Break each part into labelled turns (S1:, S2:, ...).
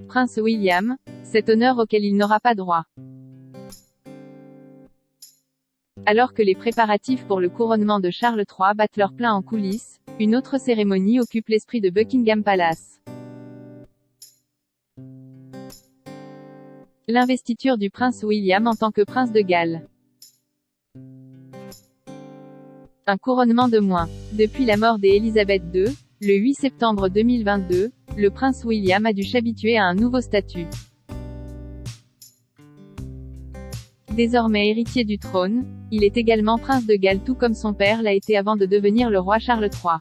S1: prince William, cet honneur auquel il n'aura pas droit. Alors que les préparatifs pour le couronnement de Charles III battent leur plein en coulisses, une autre cérémonie occupe l'esprit de Buckingham Palace. L'investiture du prince William en tant que prince de Galles. Un couronnement de moins. Depuis la mort d'Élisabeth II, le 8 septembre 2022, le prince William a dû s'habituer à un nouveau statut. Désormais héritier du trône, il est également prince de Galles tout comme son père l'a été avant de devenir le roi Charles III.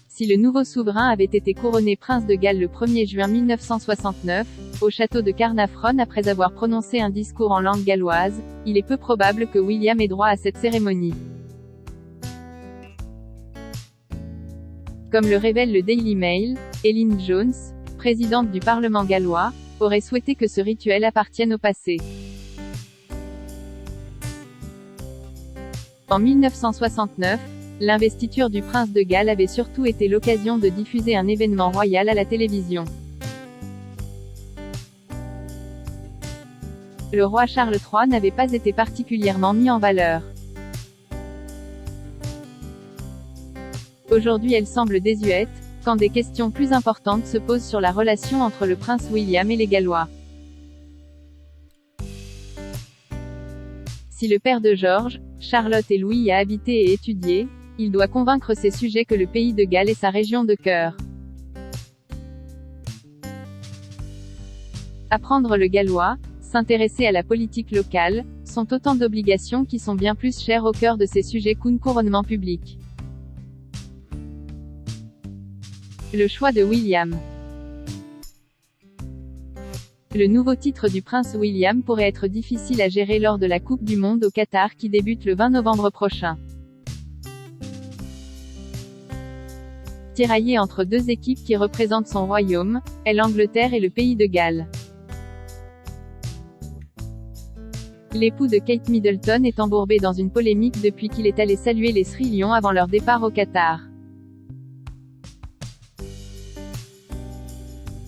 S1: Si le nouveau souverain avait été couronné prince de Galles le 1er juin 1969, au château de Carnarvon après avoir prononcé un discours en langue galloise, il est peu probable que William ait droit à cette cérémonie. Comme le révèle le Daily Mail, Elin Jones, présidente du Parlement gallois, aurait souhaité que ce rituel appartienne au passé. En 1969, l'investiture du prince de Galles avait surtout été l'occasion de diffuser un événement royal à la télévision. Le roi Charles III n'avait pas été particulièrement mis en valeur. Aujourd'hui elle semble désuète, quand des questions plus importantes se posent sur la relation entre le prince William et les Gallois. Si le père de George, Charlotte et Louis y a habité et étudié, il doit convaincre ses sujets que le pays de Galles est sa région de cœur. Apprendre le gallois, s'intéresser à la politique locale, sont autant d'obligations qui sont bien plus chères au cœur de ces sujets qu'un couronnement public. Le choix de William. Le nouveau titre du prince William pourrait être difficile à gérer lors de la Coupe du Monde au Qatar qui débute le 20 novembre prochain. Tiraillé entre deux équipes qui représentent son royaume, l'Angleterre et le pays de Galles. L'époux de Kate Middleton est embourbé dans une polémique depuis qu'il est allé saluer les Sri Lions avant leur départ au Qatar.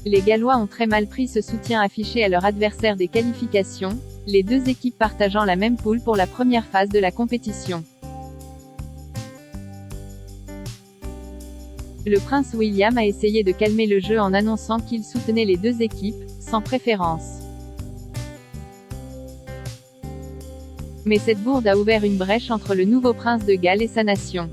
S1: Les Gallois ont très mal pris ce soutien affiché à leur adversaire des qualifications, les deux équipes partageant la même poule pour la première phase de la compétition. Le prince William a essayé de calmer le jeu en annonçant qu'il soutenait les deux équipes, sans préférence. Mais cette bourde a ouvert une brèche entre le nouveau prince de Galles et sa nation.